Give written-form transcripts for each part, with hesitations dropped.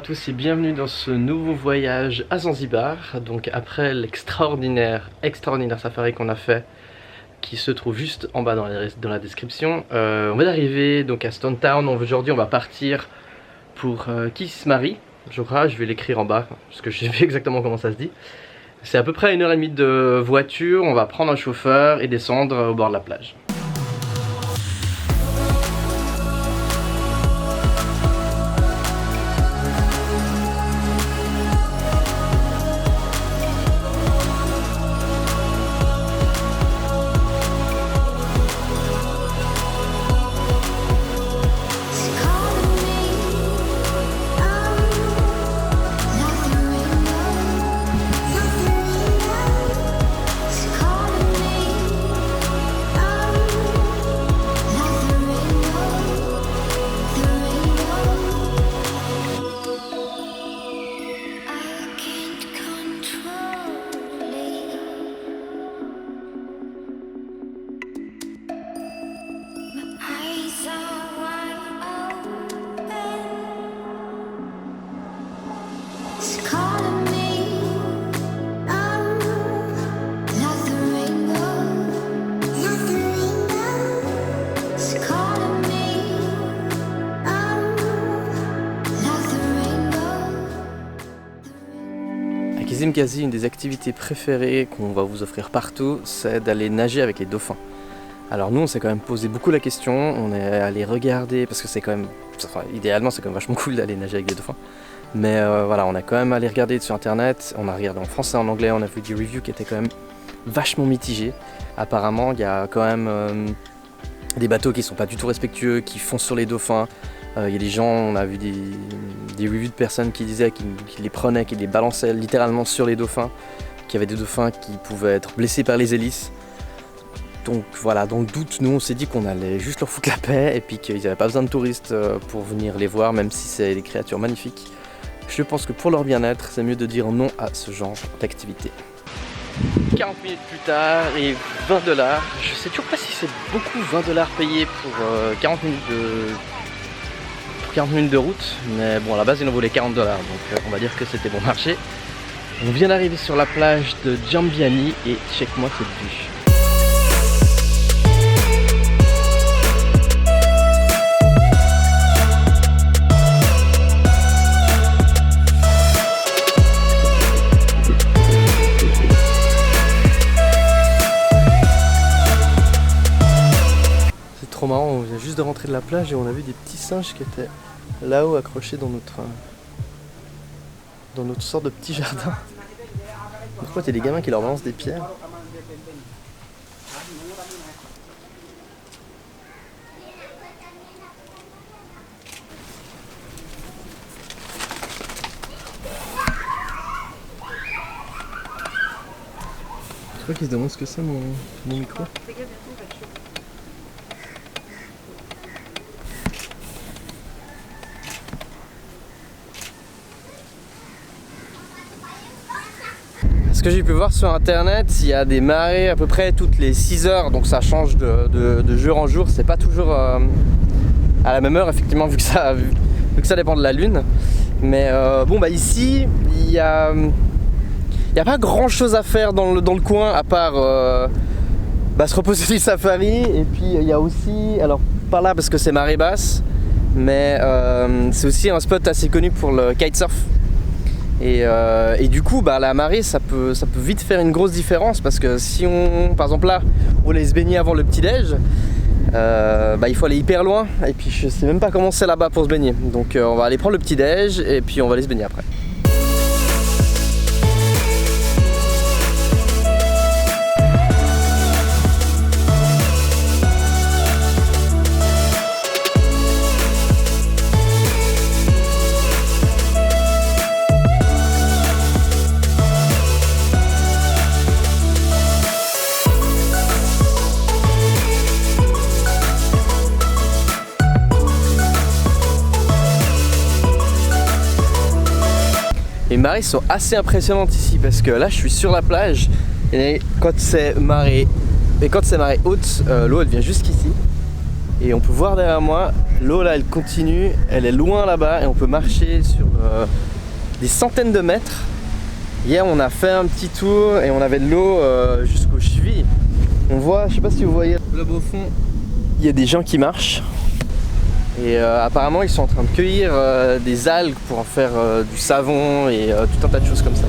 à tous et bienvenue dans ce nouveau voyage à Zanzibar. Donc après l'extraordinaire safari qu'on a fait, qui se trouve juste en bas dans la description, on vient d'arriver donc à Stone Town. Aujourd'hui on va partir pour Kismari, je crois, je vais l'écrire en bas parce que je sais plus exactement comment ça se dit. C'est à peu près 1h30 de voiture, on va prendre un chauffeur et descendre au bord de la plage. Quasi une des activités préférées qu'on va vous offrir partout, c'est d'aller nager avec les dauphins. Alors nous on s'est quand même posé beaucoup la question, on est allé regarder parce que c'est quand même, enfin, idéalement c'est quand même vachement cool d'aller nager avec des dauphins. Mais voilà, on a quand même allé regarder sur internet, on a regardé en français, en anglais, on a vu des reviews qui étaient quand même vachement mitigées. Apparemment il y a quand même des bateaux qui sont pas du tout respectueux, qui foncent sur les dauphins. Il y a des gens, on a vu des reviews de personnes qui disaient qu'ils les prenaient, qu'ils les balançaient littéralement sur les dauphins, qu'il y avait des dauphins qui pouvaient être blessés par les hélices. Donc voilà, dans le doute, nous on s'est dit qu'on allait juste leur foutre la paix et puis qu'ils n'avaient pas besoin de touristes pour venir les voir, même si c'est des créatures magnifiques. Je pense que pour leur bien-être, c'est mieux de dire non à ce genre d'activité. 40 minutes plus tard et 20 $. Je sais toujours pas si c'est beaucoup 20 $ payés pour 40 minutes de route, mais bon à la base il en voulait 40 $, donc on va dire que c'était bon marché. On vient d'arriver sur la plage de Jambiani et check-moi cette vue. C'est trop marrant, on vient juste de rentrer de la plage et on a vu des petits singes qui étaient là-haut accrochés dans notre sorte de petit jardin. Pourquoi il y a des gamins qui leur balancent des pierres? Je crois qu'ils se demandent ce que c'est mon micro. Ce que j'ai pu voir sur internet, il y a des marées à peu près toutes les 6 heures, donc ça change de jour en jour, c'est pas toujours à la même heure effectivement vu que ça dépend de la lune. Mais bon bah ici il y a pas grand chose à faire dans le coin à part se reposer du safari. Et puis il y a aussi, alors pas là parce que c'est marée basse, mais c'est aussi un spot assez connu pour le kitesurf. Et du coup la marée ça peut vite faire une grosse différence parce que si on, par exemple là, on voulait se baigner avant le petit déj, il faut aller hyper loin et puis je sais même pas comment c'est là-bas pour se baigner. Donc on va aller prendre le petit déj et puis on va aller se baigner après. Les marées sont assez impressionnantes ici parce que là je suis sur la plage et quand c'est marée haute, l'eau elle vient jusqu'ici. Et on peut voir derrière moi, l'eau là elle continue, elle est loin là-bas et on peut marcher sur des centaines de mètres. Hier on a fait un petit tour et on avait de l'eau jusqu'aux chevilles. On voit, je sais pas si vous voyez là-bas au fond, il y a des gens qui marchent. Et apparemment ils sont en train de cueillir des algues pour en faire du savon et tout un tas de choses comme ça.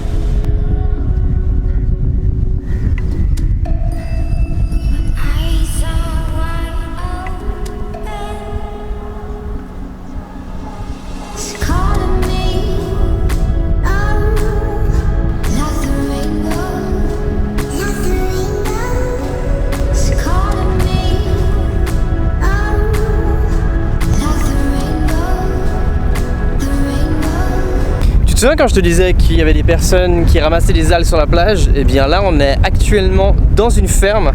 Tu te souviens quand je te disais qu'il y avait des personnes qui ramassaient des algues sur la plage? Et bien là on est actuellement dans une ferme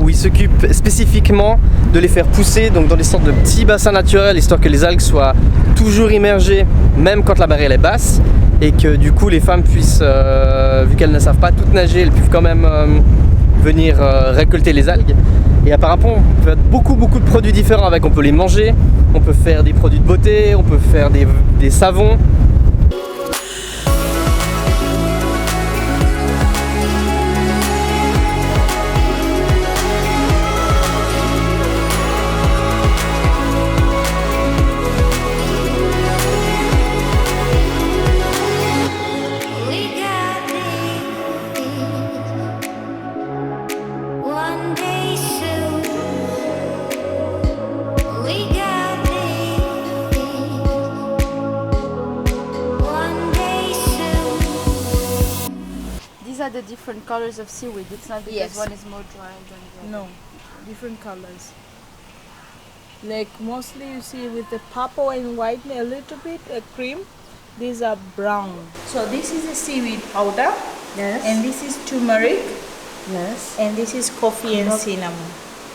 où ils s'occupent spécifiquement de les faire pousser, donc dans des sortes de petits bassins naturels, histoire que les algues soient toujours immergées même quand la marée est basse, et que du coup les femmes puissent, vu qu'elles ne savent pas toutes nager, elles puissent quand même venir récolter les algues. Et apparemment on peut faire beaucoup de produits différents avec, on peut les manger, on peut faire des produits de beauté, on peut faire des savons. These are the different colors of seaweed. It's not because Yes. one is more dry than the other. No, different colors. Like mostly you see with the purple and white, a little bit cream. These are brown. So this is a seaweed powder. Yes. And this is turmeric. Yes. And this is coffee and cinnamon.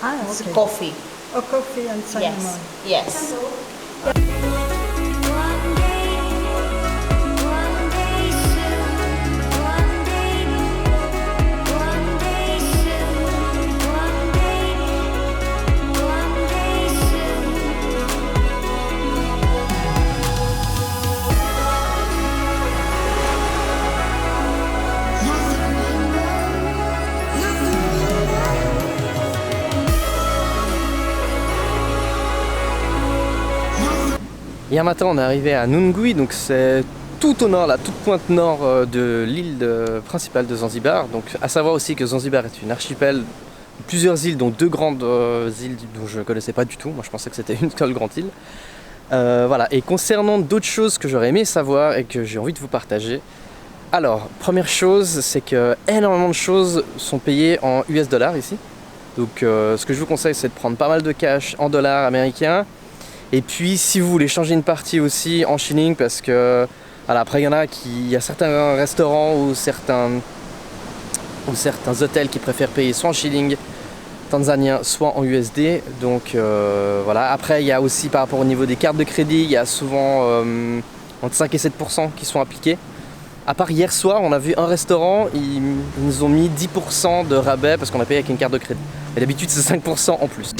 Ah, It's okay. coffee. Oh, coffee and cinnamon. Yes. Yes. Hier matin on est arrivé à Nungwi, donc c'est tout au nord, la toute pointe nord de l'île principale de Zanzibar. Donc à savoir aussi que Zanzibar est une archipel de plusieurs îles, dont deux grandes îles dont je ne connaissais pas du tout. Moi je pensais que c'était une seule grande île. Voilà, et concernant d'autres choses que j'aurais aimé savoir et que j'ai envie de vous partager. Alors, première chose, c'est que énormément de choses sont payées en US dollars ici. Donc ce que je vous conseille, c'est de prendre pas mal de cash en dollars américains. Et puis si vous voulez changer une partie aussi en shilling, parce que voilà, après il y a certains restaurants ou certains hôtels qui préfèrent payer soit en shilling tanzanien, soit en USD. Donc voilà, après il y a aussi par rapport au niveau des cartes de crédit, il y a souvent entre 5 et 7% qui sont appliqués. À part hier soir, on a vu un restaurant, ils nous ont mis 10% de rabais parce qu'on a payé avec une carte de crédit. Et d'habitude c'est 5% en plus.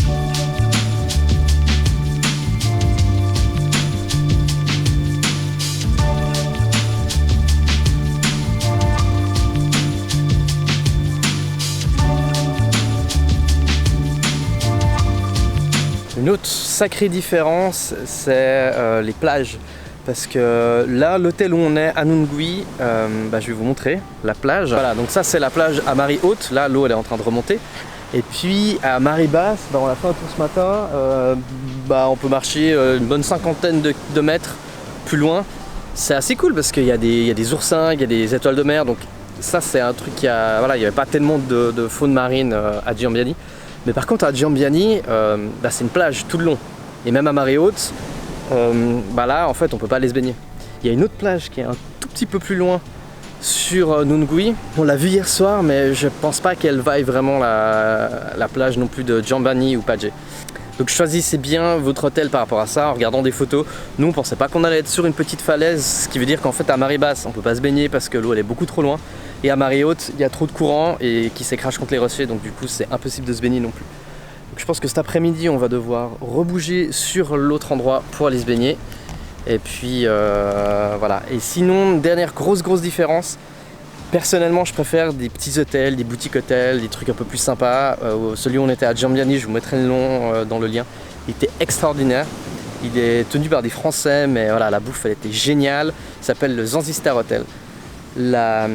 Une autre sacrée différence, c'est les plages. Parce que là, l'hôtel où on est à Nungwi, je vais vous montrer la plage. Voilà, donc ça c'est la plage à marée haute. Là, l'eau elle est en train de remonter. Et puis à marée basse, on a fait un tour ce matin. On peut marcher une bonne cinquantaine de mètres plus loin. C'est assez cool parce qu'il y a des oursins, il y a des étoiles de mer. Donc ça c'est un truc il n'y avait pas tellement de faune marine à Giambiani. Mais par contre à Giambiani, c'est une plage tout le long. Et même à marée haute, là en fait on peut pas aller se baigner. Il y a une autre plage qui est un tout petit peu plus loin sur Nungwi. On l'a vue hier soir, mais je pense pas qu'elle vaille vraiment la plage non plus de Giambiani ou Paje. Donc choisissez bien votre hôtel par rapport à ça en regardant des photos. Nous on pensait pas qu'on allait être sur une petite falaise, ce qui veut dire qu'en fait à marée basse on peut pas se baigner parce que l'eau elle est beaucoup trop loin. Et à marée haute il y a trop de courant et qui s'écrase contre les rochers, donc du coup c'est impossible de se baigner non plus. Donc je pense que cet après-midi on va devoir rebouger sur l'autre endroit pour aller se baigner. Et puis voilà. Et sinon, dernière grosse différence, personnellement je préfère des petits hôtels, des boutiques hôtels, des trucs un peu plus sympas. Celui où on était à Jambiani, je vous mettrai le nom dans le lien, il était extraordinaire. Il est tenu par des Français, mais voilà, la bouffe elle était géniale. Il s'appelle le Zanzibar Hotel. La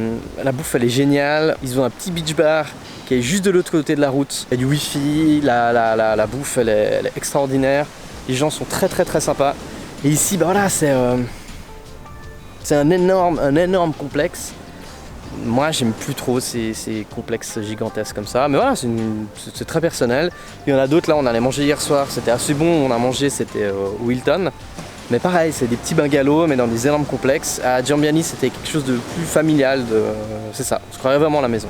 bouffe elle est géniale. Ils ont un petit beach bar qui est juste de l'autre côté de la route. Il y a du wifi, la bouffe elle est extraordinaire. Les gens sont très sympas. Et ici, bah voilà, c'est un énorme complexe. Moi j'aime plus trop ces complexes gigantesques comme ça, mais voilà, c'est très personnel. Il y en a d'autres, là on allait manger hier soir, c'était assez bon, on a mangé, c'était au Hilton. Mais pareil, c'est des petits bungalows mais dans des énormes complexes. À Jambiani c'était quelque chose de plus familial, c'est ça, on se croirait vraiment à la maison.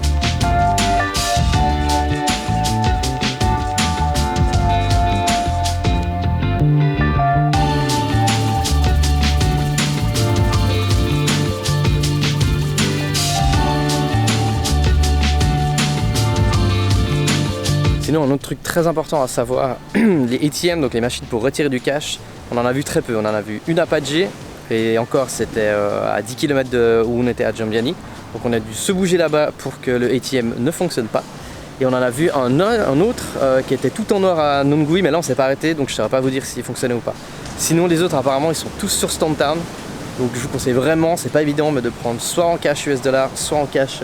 Sinon, un autre truc très important à savoir, les ATM, donc les machines pour retirer du cash, on en a vu très peu. On en a vu une à Padgé, et encore c'était à 10 km de où on était à Jambiani. Donc on a dû se bouger là-bas pour que le ATM ne fonctionne pas. Et on en a vu un autre qui était tout en or à Nongui, mais là on s'est pas arrêté, donc je ne saurais pas vous dire s'il fonctionnait ou pas. Sinon les autres apparemment ils sont tous sur Standtown. Donc je vous conseille vraiment, c'est pas évident, mais de prendre soit en cash US $, soit en cash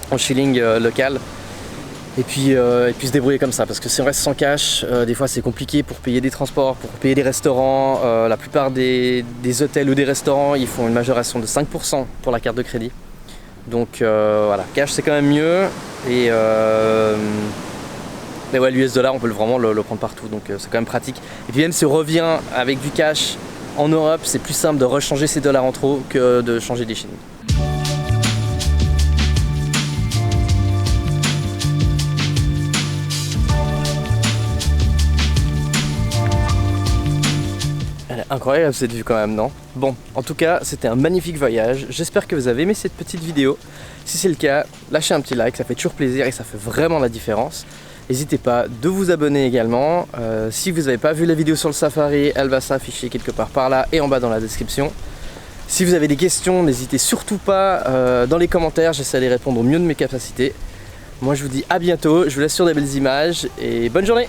en shilling local. Et puis se débrouiller comme ça, parce que si on reste sans cash, des fois c'est compliqué pour payer des transports, pour payer des restaurants. La plupart des hôtels ou des restaurants, ils font une majoration de 5% pour la carte de crédit. Donc voilà, cash c'est quand même mieux. Et ouais, l'US $, on peut vraiment le prendre partout, donc c'est quand même pratique. Et puis même si on revient avec du cash en Europe, c'est plus simple de rechanger ses dollars en trop que de changer des shillings. Incroyable cette vue quand même, non? Bon, en tout cas, c'était un magnifique voyage. J'espère que vous avez aimé cette petite vidéo. Si c'est le cas, lâchez un petit like, ça fait toujours plaisir et ça fait vraiment la différence. N'hésitez pas de vous abonner également. Si vous n'avez pas vu la vidéo sur le safari, elle va s'afficher quelque part par là et en bas dans la description. Si vous avez des questions, n'hésitez surtout pas dans les commentaires, j'essaie de répondre au mieux de mes capacités. Moi je vous dis à bientôt, je vous laisse sur des belles images et bonne journée!